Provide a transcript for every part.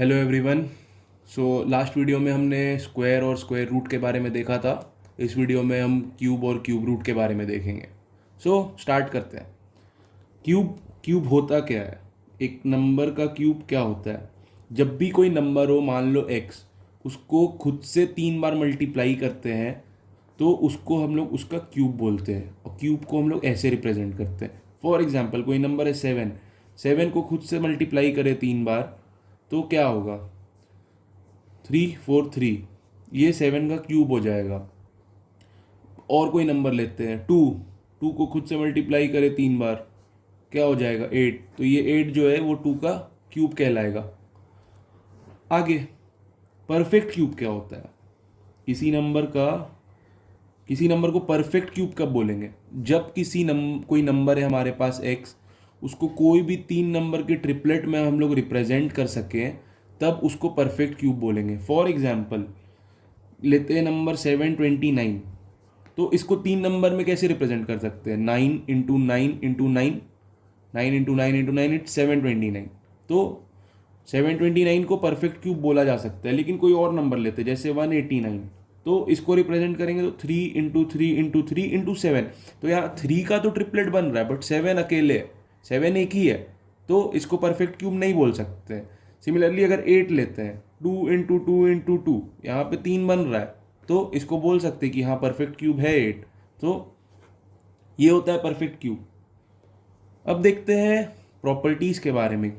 Hello everyone. Last video में हमने square और स्क्वायर रूट के बारे में देखा था। इस वीडियो में हम क्यूब और क्यूब रूट के बारे में देखेंगे। स्टार्ट करते हैं। क्यूब क्यूब होता क्या है? एक नंबर का क्यूब क्या होता है? जब भी कोई नंबर हो, मान लो एक्स, उसको खुद से 3 बार मल्टीप्लाई करते हैं तो उसको हम लोग उसका क्यूब बोलते हैं, और क्यूब को हम लोग ऐसे रिप्रेजेंट करते हैं। फॉर एग्जाम्पल, कोई नंबर है 7, 7 को खुद से मल्टीप्लाई करे 3 बार तो क्या होगा? 3 4 3, ये 7 का क्यूब हो जाएगा। और कोई नंबर लेते हैं 2, 2 को खुद से मल्टीप्लाई करे 3 बार, क्या हो जाएगा? 8। तो ये 8 जो है वो 2 का क्यूब कहलाएगा। आगे, परफेक्ट क्यूब क्या होता है? किसी नंबर का किसी नंबर को परफेक्ट क्यूब कब बोलेंगे? जब कोई नंबर है हमारे पास x, उसको कोई भी 3 नंबर के ट्रिपलेट में हम लोग रिप्रेजेंट कर सकें, तब उसको परफेक्ट क्यूब बोलेंगे। फॉर एग्जाम्पल, लेते हैं नंबर 729। तो इसको 3 नंबर में कैसे रिप्रेजेंट कर सकते हैं? 9 into 9 into 9, 9 into 9 into 9, it's 729। तो 729 को परफेक्ट क्यूब बोला जा सकता है। लेकिन कोई और नंबर लेते हैं जैसे 189, तो इसको रिप्रेजेंट करेंगे तो 3 इंटू 3 इंटू 3 इंटू 7। तो यहाँ 3 का तो ट्रिपलेट बन रहा है, बट 7 अकेले है, 7 एक ही है, तो इसको परफेक्ट क्यूब नहीं बोल सकते। सिमिलरली अगर 8 लेते हैं, 2 इंटू 2 इंटू 2, यहाँ पे 3 बन रहा है, तो इसको बोल सकते हैं कि हाँ परफेक्ट क्यूब है 8। तो ये होता है परफेक्ट क्यूब। अब देखते हैं प्रॉपर्टीज़ के बारे में।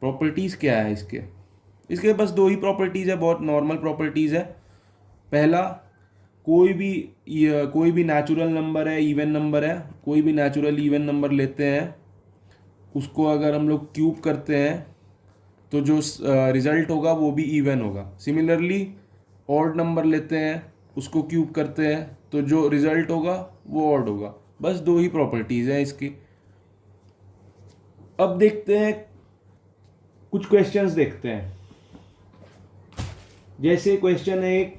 प्रॉपर्टीज़ क्या है इसके? इसके बस दो ही प्रॉपर्टीज़ है, बहुत नॉर्मल प्रॉपर्टीज़ है। पहला, कोई भी नेचुरल नंबर है, इवन नंबर है, कोई भी नेचुरल इवन नंबर लेते हैं, उसको अगर हम लोग क्यूब करते हैं तो जो रिजल्ट होगा वो भी इवन होगा। सिमिलरली ऑड नंबर लेते हैं, उसको क्यूब करते हैं तो जो रिजल्ट होगा वो ऑड होगा। बस दो ही प्रॉपर्टीज़ हैं इसकी। अब देखते हैं, कुछ क्वेश्चंस देखते हैं। जैसे क्वेश्चन है एक,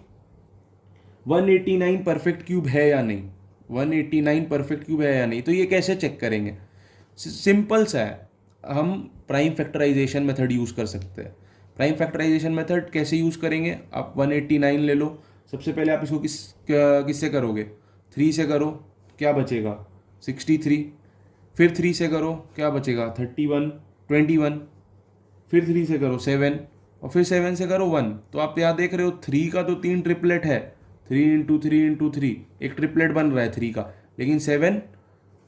189 परफेक्ट क्यूब है या नहीं? 189 परफेक्ट क्यूब है या नहीं, तो ये कैसे चेक करेंगे? सिंपल सा है, हम प्राइम फैक्टराइजेशन मेथड यूज़ कर सकते हैं। प्राइम फैक्टराइजेशन मेथड कैसे यूज़ करेंगे? आप 189 ले लो, सबसे पहले आप इसको किससे करोगे? 3 से करो, क्या बचेगा? 63। फिर 3 से करो, क्या बचेगा? 31, 21। फिर 3 से करो 7, और फिर 7 से करो 1। तो आप यहाँ देख रहे हो 3 का तो 3 ट्रिपलेट है, 3 इंटू 3 इंटू 3, एक ट्रिपलेट बन रहा है 3 का, लेकिन 7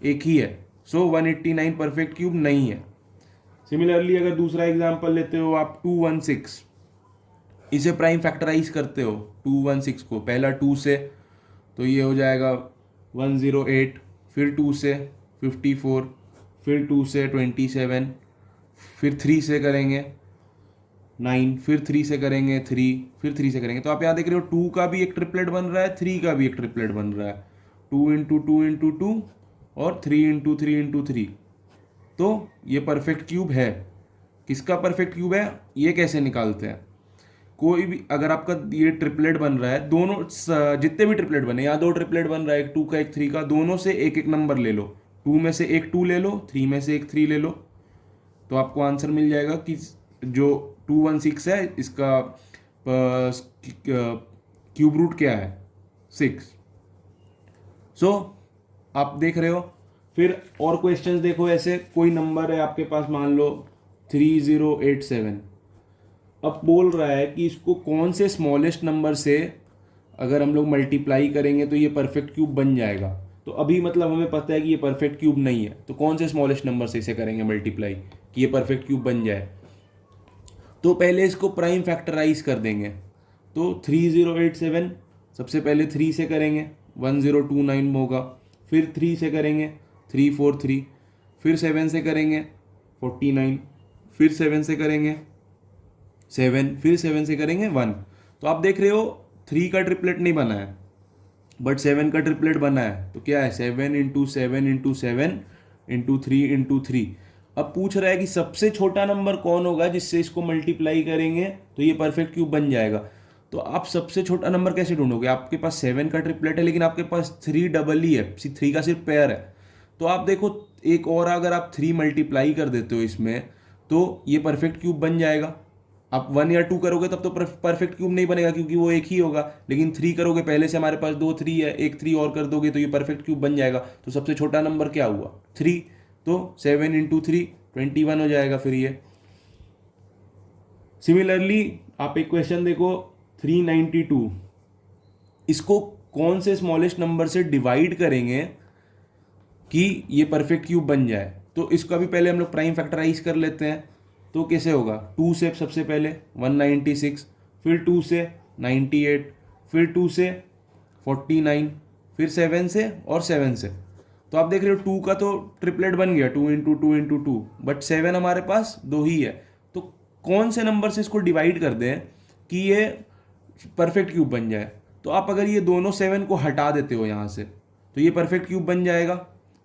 एक ही है। 189 परफेक्ट क्यूब नहीं है। सिमिलरली अगर दूसरा एग्जांपल लेते हो आप 216, इसे प्राइम फैक्टराइज करते हो 216 को, पहला 2 से तो ये हो जाएगा 108, फिर 2 से 54, फिर 2 से 27, फिर 3 से करेंगे 9, फिर 3 से करेंगे 3, फिर 3 से करेंगे। तो आप यहाँ देख रहे हो 2 का भी एक ट्रिपलेट बन रहा है, 3 का भी एक ट्रिपलेट बन रहा है, 2 इंटू 2 इंटू 2 और 3 इंटू 3 इंटू 3। तो ये परफेक्ट क्यूब है। किसका परफेक्ट क्यूब है ये कैसे निकालते हैं? कोई भी अगर आपका ये ट्रिपलेट बन रहा है, दोनों जितने भी ट्रिपलेट बने, यहाँ 2 ट्रिपलेट बन रहा है, एक 2 का एक 3 का, दोनों से एक एक नंबर ले लो। 2 में से एक 2 ले लो, 3 में से एक 3 ले लो, तो आपको आंसर मिल जाएगा कि जो 216 है इसका क्यूब रूट क्या है? 6। आप देख रहे हो। फिर और क्वेश्चंस देखो, ऐसे कोई नंबर है आपके पास, मान लो 3087। अब बोल रहा है कि इसको कौन से स्मॉलेस्ट नंबर से अगर हम लोग मल्टीप्लाई करेंगे तो ये परफेक्ट क्यूब बन जाएगा। तो अभी मतलब हमें पता है कि ये परफेक्ट क्यूब नहीं है, तो कौन से स्मॉलेस्ट नंबर से इसे करेंगे मल्टीप्लाई कि ये परफेक्ट क्यूब बन जाए? तो पहले इसको प्राइम फैक्टराइज कर देंगे। तो 3087 सबसे पहले 3 से करेंगे, 1029 होगा। फिर 3 से करेंगे 343, फिर 7 से करेंगे 49, फिर 7 से करेंगे 7, फिर 7 से करेंगे 1। तो आप देख रहे हो 3 का ट्रिपलेट नहीं बना है, बट 7 का ट्रिपलेट बना है। तो क्या है? 7 इंटू 7 इंटू 7 इंटू 3 इंटू 3। अब पूछ रहा है कि सबसे छोटा नंबर कौन होगा जिससे इसको मल्टीप्लाई करेंगे तो ये परफेक्ट क्यूब बन जाएगा। तो आप सबसे छोटा नंबर कैसे ढूंढोगे? आपके पास 7 का ट्रिपलेट है, लेकिन आपके पास 3 डबल ही है, 3 का सिर्फ पेयर है। तो आप देखो, एक और अगर आप 3 मल्टीप्लाई कर देते हो इसमें, तो ये परफेक्ट क्यूब बन जाएगा। आप 1 या 2 करोगे तब तो परफेक्ट क्यूब नहीं बनेगा क्योंकि वो एक ही होगा, लेकिन 3 करोगे, पहले से हमारे पास 2 3 है, एक 3 और कर दोगे तो ये परफेक्ट क्यूब बन जाएगा। तो सबसे छोटा नंबर क्या हुआ? 3। तो 7 इंटू 3 21 हो जाएगा फिर ये। सिमिलरली आप एक क्वेश्चन देखो 392, इसको कौन से स्मॉलेस्ट नंबर से डिवाइड करेंगे कि ये परफेक्ट क्यूब बन जाए? तो इसका भी पहले हम लोग प्राइम फैक्टराइज कर लेते हैं। तो कैसे होगा? 2 से सबसे पहले 196, फिर 2 से 98, फिर 2 से 49, फिर 7 से और 7 से। तो आप देख रहे हो 2 का तो ट्रिपलेट बन गया, 2 into two into two, but 7 हमारे पास 2 ही है। तो कौन से नंबर से इसको डिवाइड कर दें कि ये परफेक्ट क्यूब बन जाए? तो आप अगर ये दोनों 7 को हटा देते हो यहाँ से तो ये परफेक्ट क्यूब बन जाएगा।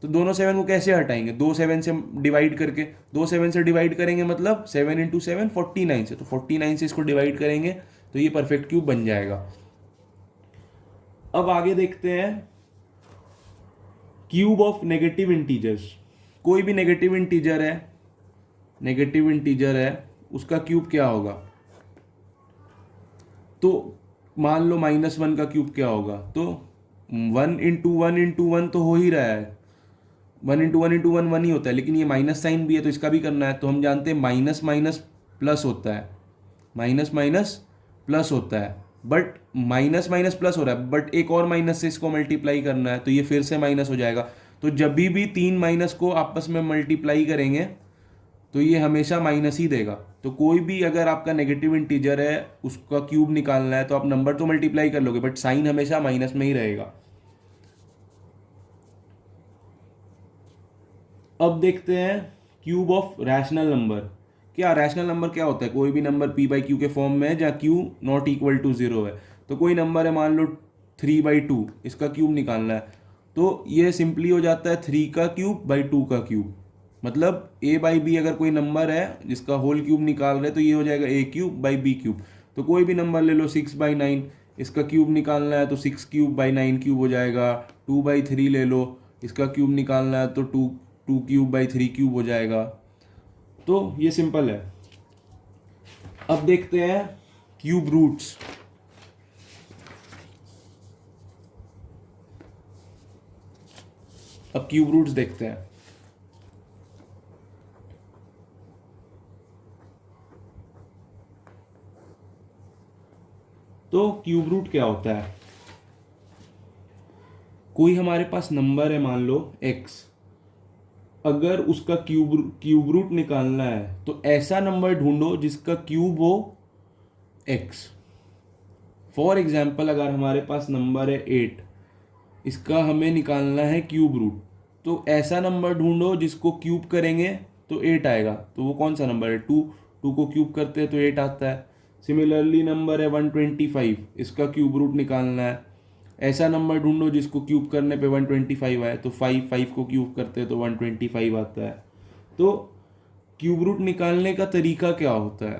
तो दोनों 7 को कैसे हटाएंगे? 2 7 से डिवाइड करके, 2 7 से डिवाइड करेंगे मतलब 7 इंटू 7 49 से, तो 49 से इसको डिवाइड करेंगे तो ये परफेक्ट क्यूब बन जाएगा। अब आगे देखते हैं क्यूब ऑफ नेगेटिव इंटीजर्स। कोई भी नेगेटिव इंटीजर है, उसका क्यूब क्या होगा? तो मान लो -1 का क्यूब क्या होगा? तो 1 इंटू वन इंटू वन तो हो ही रहा है, 1 इंटू वन इंटू वन 1 ही होता है, लेकिन ये माइनस साइन भी है तो इसका भी करना है। तो हम जानते हैं माइनस माइनस प्लस होता है, माइनस माइनस प्लस होता है, बट माइनस माइनस प्लस हो रहा है, बट एक और माइनस से इसको मल्टीप्लाई करना है तो ये फिर से माइनस हो जाएगा। तो जब भी 3 माइनस को आपस में मल्टीप्लाई करेंगे तो ये हमेशा माइनस ही देगा। तो कोई भी अगर आपका नेगेटिव इंटीजर है उसका क्यूब निकालना है तो आप नंबर तो मल्टीप्लाई कर लोगे बट साइन हमेशा माइनस में ही रहेगा। अब देखते हैं क्यूब ऑफ रैशनल नंबर। क्या रैशनल नंबर क्या होता है? कोई भी नंबर p बाई क्यू के फॉर्म में है जहाँ q नॉट इक्वल टू 0 है। तो कोई नंबर है मान लो 3/2, इसका क्यूब निकालना है तो ये सिंपली हो जाता है 3 का क्यूब बाई 2 का क्यूब। मतलब a बाई बी अगर कोई नंबर है जिसका होल क्यूब निकाल रहे तो ये हो जाएगा a cube by B cube. तो कोई भी नंबर ले लो 6/9, इसका क्यूब निकालना है तो 6 क्यूब बाई 9 क्यूब हो जाएगा। 2/3 ले लो, इसका क्यूब निकालना है तो 2 क्यूब बाई 3 क्यूब हो जाएगा। तो ये सिंपल है। अब देखते हैं क्यूब रूट्स। अब क्यूब रूट्स देखते हैं। तो क्यूब रूट क्या होता है? कोई हमारे पास नंबर है मान लो x, अगर उसका क्यूब रूट निकालना है तो ऐसा नंबर ढूंढो जिसका क्यूब हो x। फॉर एग्जाम्पल अगर हमारे पास नंबर है 8, इसका हमें निकालना है क्यूब रूट, तो ऐसा नंबर ढूंढो जिसको क्यूब करेंगे तो 8 आएगा। तो वो कौन सा नंबर है? 2। 2 को क्यूब करते हैं तो 8 आता है। सिमिलरली नंबर है 125, इसका क्यूब रूट निकालना है। ऐसा नंबर ढूंढो जिसको क्यूब करने पे 125 आए, तो 5 को क्यूब करते हैं तो 125 आता है। तो क्यूब रूट निकालने का तरीका क्या होता है?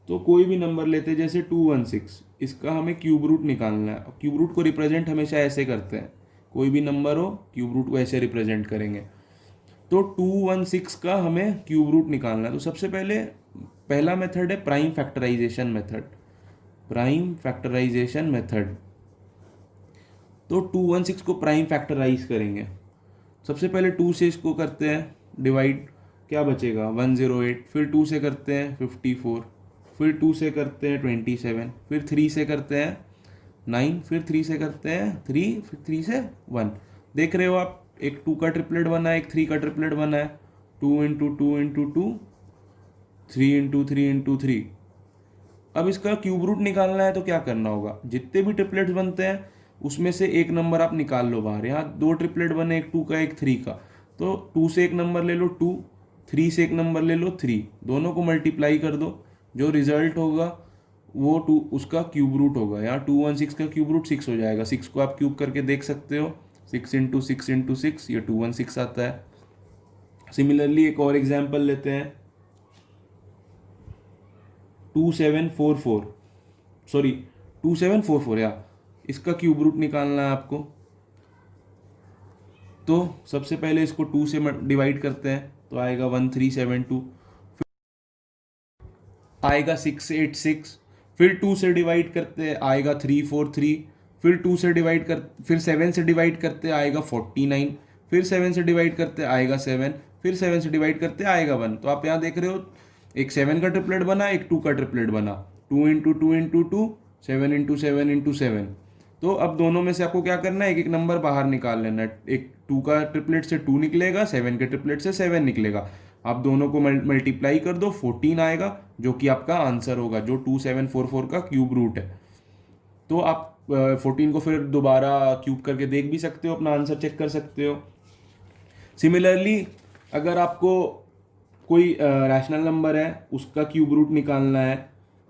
तो कोई भी नंबर लेते हैं जैसे 216, इसका हमें क्यूब रूट निकालना है। क्यूब रूट को रिप्रेजेंट हमेशा ऐसे करते हैं, कोई भी नंबर हो क्यूब रूट को ऐसे रिप्रेजेंट करेंगे। तो 216 का हमें क्यूब रूट निकालना है। तो सबसे पहला मेथड है prime factorization method. Prime factorization method. तो 216 को प्राइम फैक्टराइज करेंगे। सबसे पहले 2 से इसको करते हैं डिवाइड, क्या बचेगा? 108। फिर 2 से करते हैं 54, फिर 2 से करते हैं 27, फिर 3 से करते हैं 9, फिर 3 से करते हैं 3, फिर 3 से 1। देख रहे हो आप, एक 2 का ट्रिपलेट बना है, एक 3 का ट्रिपलेट बना है। 2 into two into two, 3 into 3 into 3। अब इसका क्यूब रूट निकालना है तो क्या करना होगा? जितने भी ट्रिपलेट्स बनते हैं उसमें से एक नंबर आप निकाल लो बाहर। यहाँ 2 ट्रिपलेट बने, एक 2 का एक 3 का, तो 2 से एक नंबर ले लो 2, 3 से एक नंबर ले लो 3, दोनों को मल्टीप्लाई कर दो, जो रिजल्ट होगा वो 2 उसका क्यूब रूट होगा। यहाँ 216 का क्यूब रूट 6 हो जाएगा। 6 को आप क्यूब करके देख सकते हो, 6 इंटू 6 इंटू 6, ये 216 आता है। सिमिलरली एक और एग्जाम्पल लेते हैं 2744, सॉरी 2744, या इसका क्यूब रूट निकालना है आपको। तो सबसे पहले इसको 2 से डिवाइड करते हैं तो आएगा 1372। आएगा 686, फिर 2 से डिवाइड करते आएगा 343, फिर 2 से डिवाइड कर फिर 7 से डिवाइड करते आएगा 49, फिर 7 से डिवाइड करते आएगा 7, फिर 7 से डिवाइड करते आएगा 1। तो आप यहाँ देख रहे हो एक 7 का ट्रिपलेट बना, एक 2 का ट्रिपलेट बना, 2 इंटू 2 इंटू 2, 7 इंटू 7 इंटू 7। तो अब दोनों में से आपको क्या करना है, एक एक नंबर बाहर निकाल लेना है। एक 2 का ट्रिपलेट से 2 निकलेगा, 7 के ट्रिपलेट से 7 निकलेगा। आप दोनों को मल्टीप्लाई कर दो, 14 आएगा, जो कि आपका आंसर होगा, जो 2744 का क्यूब रूट है। तो आप 14 को फिर दोबारा क्यूब करके देख भी सकते हो, अपना आंसर चेक कर सकते हो। सिमिलरली अगर आपको कोई रैशनल नंबर है, उसका क्यूब रूट निकालना है,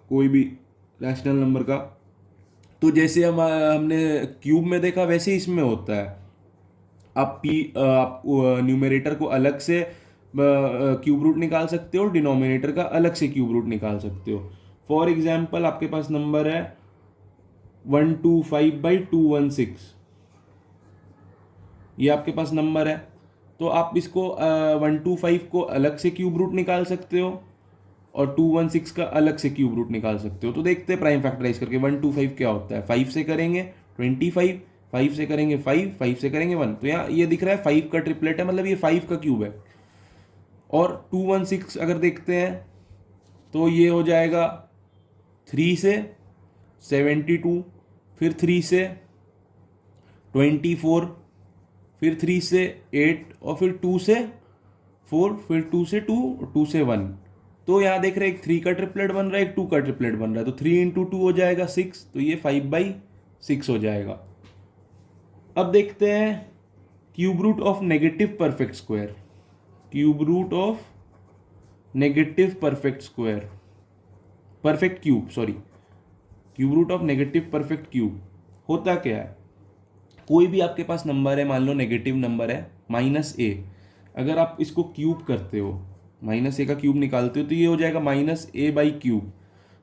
कोई भी रैशनल नंबर का, तो जैसे हमने क्यूब में देखा वैसे इसमें होता है। आप न्यूमरेटर को अलग से क्यूब रूट निकाल सकते हो, डिनोमिनेटर का अलग से क्यूब रूट निकाल सकते हो। फॉर एग्जाम्पल आपके पास नंबर है 125/216, ये आपके पास नंबर है। तो आप इसको 125 को अलग से क्यूब रूट निकाल सकते हो और 216 का अलग से क्यूब रूट निकाल सकते हो। तो देखते हैं प्राइम फैक्टराइज करके 125 क्या होता है। 5 से करेंगे 25, 5 से करेंगे 5, 5 से करेंगे 1। तो यहाँ ये दिख रहा है 5 का ट्रिपलेट है, मतलब ये 5 का क्यूब है। और 216 अगर देखते हैं तो ये हो जाएगा 3 से 72, फिर 3 से 24, फिर 3 से 8, और फिर 2 से 4, फिर 2 से 2, 2 से 1। तो यहाँ देख रहे हैं एक 3 का ट्रिपलेट बन रहा है, एक 2 का ट्रिपलेट बन रहा है। तो 3 इंटू 2 हो जाएगा 6, तो ये 5/6 हो जाएगा। अब देखते हैं cube root of negative perfect square. Cube root of negative perfect square, perfect cube, sorry, cube root of negative perfect cube होता क्या है। कोई भी आपके पास नंबर है, मान लो नेगेटिव नंबर है -a, अगर आप इसको क्यूब करते हो, -a का क्यूब निकालते हो, तो ये हो जाएगा -a/क्यूब।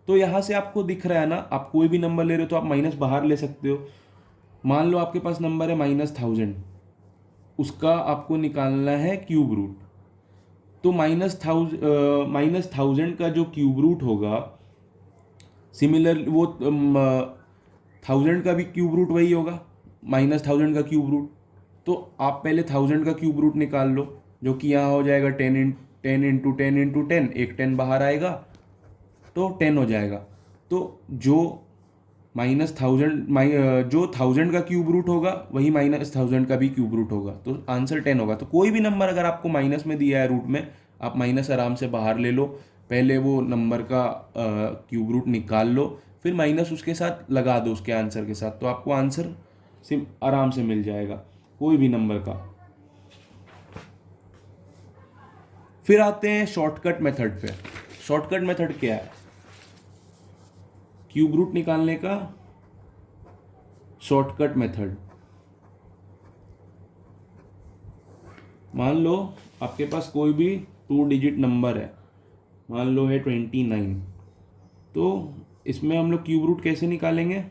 तो यहाँ से आपको दिख रहा है ना, आप कोई भी नंबर ले रहे हो तो आप माइनस बाहर ले सकते हो। मान लो आपके पास नंबर है -1000, उसका आपको निकालना है क्यूब रूट। तो -1000 का जो क्यूब रूट होगा, सिमिलर वो 1000 का भी क्यूब रूट वही होगा, -1000 का क्यूब रूट। तो आप पहले 1000 का क्यूब रूट निकाल लो, जो कि यहाँ हो जाएगा 10 इंटू 10 इंटू 10, एक 10 बाहर आएगा तो 10 हो जाएगा। तो जो जो 1000 का क्यूब रूट होगा वही -1000 का भी क्यूब रूट होगा, तो आंसर 10 होगा। तो कोई भी नंबर अगर आपको माइनस में दिया है रूट में, आप माइनस आराम से बाहर ले लो, पहले वो नंबर का क्यूब रूट निकाल लो, फिर माइनस उसके साथ लगा दो उसके आंसर के साथ, तो आपको आंसर आराम से मिल जाएगा कोई भी नंबर का। फिर आते हैं शॉर्टकट मेथड पे। शॉर्टकट मेथड क्या है, क्यूब रूट निकालने का शॉर्टकट मेथड। मान लो आपके पास कोई भी 2 डिजिट नंबर है, मान लो है 29, तो इसमें हम लोग क्यूब रूट कैसे निकालेंगे,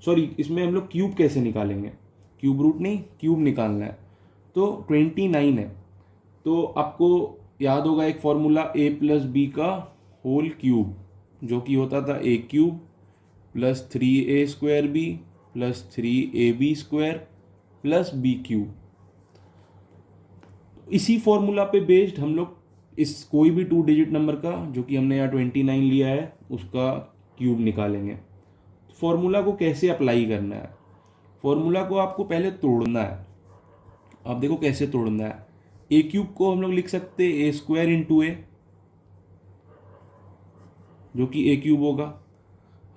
सॉरी इसमें हम लोग क्यूब कैसे निकालेंगे, क्यूब रूट नहीं क्यूब निकालना है। तो 29 है, तो आपको याद होगा एक फॉर्मूला a+b का होल क्यूब, जो कि होता था a³ + 3a² + 3ab² + b³। इसी फॉर्मूला पे बेस्ड हम लोग इस कोई भी 2 डिजिट नंबर का, जो कि हमने यहाँ 29 लिया है, उसका क्यूब निकालेंगे। फॉर्मूला को कैसे अप्लाई करना है, फॉर्मूला को आपको पहले तोड़ना है। आप देखो कैसे तोड़ना है। a³ को हम लोग लिख सकते हैं a² × a, जो कि a³ होगा।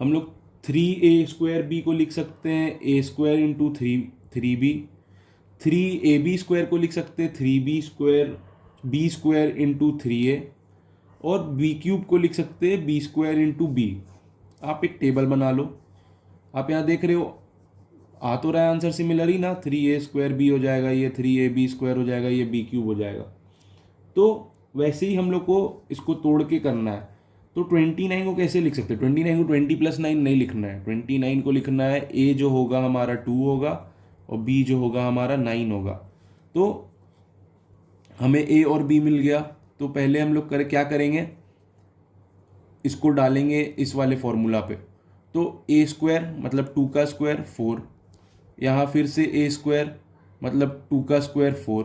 हम लोग 3a² को लिख सकते हैं a² × 3b। 3ab² को लिख सकते हैं 3b² × 3a, और b³ को लिख सकते हैं b² × b। आप एक टेबल बना लो। आप यहाँ देख रहे हो आ तो रहा है आंसर सिमिलर ही ना, 3a² b हो जाएगा, ये 3ab² हो जाएगा, ये b³ हो जाएगा। तो वैसे ही हम लोग को इसको तोड़ के करना है। तो 29 को कैसे लिख सकते हैं, 29 को 20 + 9 नहीं लिखना है, 29 को लिखना है a जो होगा हमारा 2 होगा और b जो होगा हमारा 9 होगा। तो हमें a और b मिल गया, तो पहले हम लोग क्या करेंगे, इसको डालेंगे इस वाले फॉर्मूला पे, तो ए स्क्वायर मतलब 2 का स्क्वायर 4, यहाँ फिर से ए स्क्वायर मतलब 2 का स्क्वायर 4,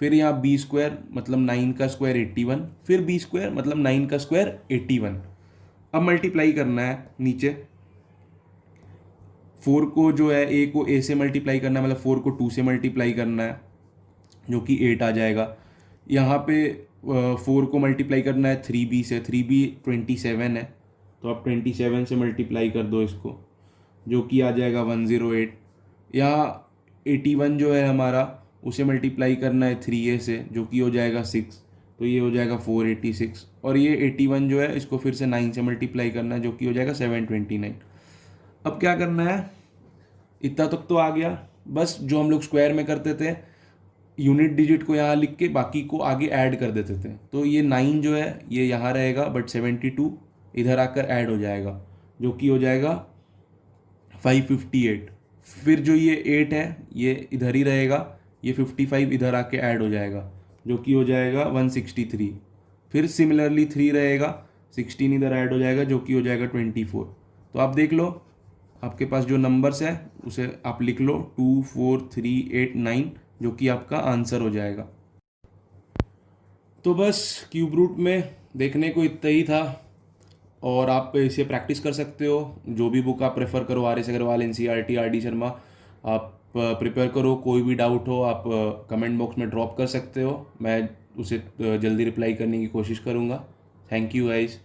फिर यहाँ बी स्क्वायर मतलब 9 का स्क्वायर 81, फिर बी स्क्वायर मतलब 9 का स्क्वायर 81। अब मल्टीप्लाई करना है नीचे, 4 को जो है ए को ए से मल्टीप्लाई करना है, मतलब 4 को 2 से मल्टीप्लाई करना है जो कि 8 आ जाएगा। यहाँ पे 4 को मल्टीप्लाई करना है 3b से, 3b 27 है, तो आप 27 से मल्टीप्लाई कर दो इसको, जो कि आ जाएगा 108। यहाँ 81 जो है हमारा, उसे मल्टीप्लाई करना है 3a से, जो कि हो जाएगा 6, तो ये हो जाएगा 486। और ये 81 जो है इसको फिर से 9 से मल्टीप्लाई करना है, जो कि हो जाएगा 729। अब क्या करना है, इतना तक तो आ गया। बस जो हम लोग स्क्वायर में करते थे, यूनिट डिजिट को यहाँ लिख के बाकी को आगे ऐड कर देते थे, तो ये 9 जो है ये यहाँ रहेगा, बट 72 इधर आकर ऐड हो जाएगा, जो कि हो जाएगा 558। फिर जो ये 8 है ये इधर ही रहेगा, ये 55 इधर आके ऐड हो जाएगा, जो कि हो जाएगा 163। फिर सिमिलरली 3 रहेगा, 16 इधर ऐड हो जाएगा, जो कि हो जाएगा 24। तो आप देख लो, आपके पास जो नंबर्स है उसे आप लिख लो 2 4 3 8 9, जो कि आपका आंसर हो जाएगा। तो बस क्यूब रूट में देखने को इतना ही था, और आप इसे प्रैक्टिस कर सकते हो। जो भी बुक आप प्रेफर करो, R S Agrawal, NCERT, R D Sharma, आप प्रिपेयर करो। कोई भी डाउट हो आप कमेंट बॉक्स में ड्रॉप कर सकते हो, मैं उसे जल्दी रिप्लाई करने की कोशिश करूँगा। Thank you guys.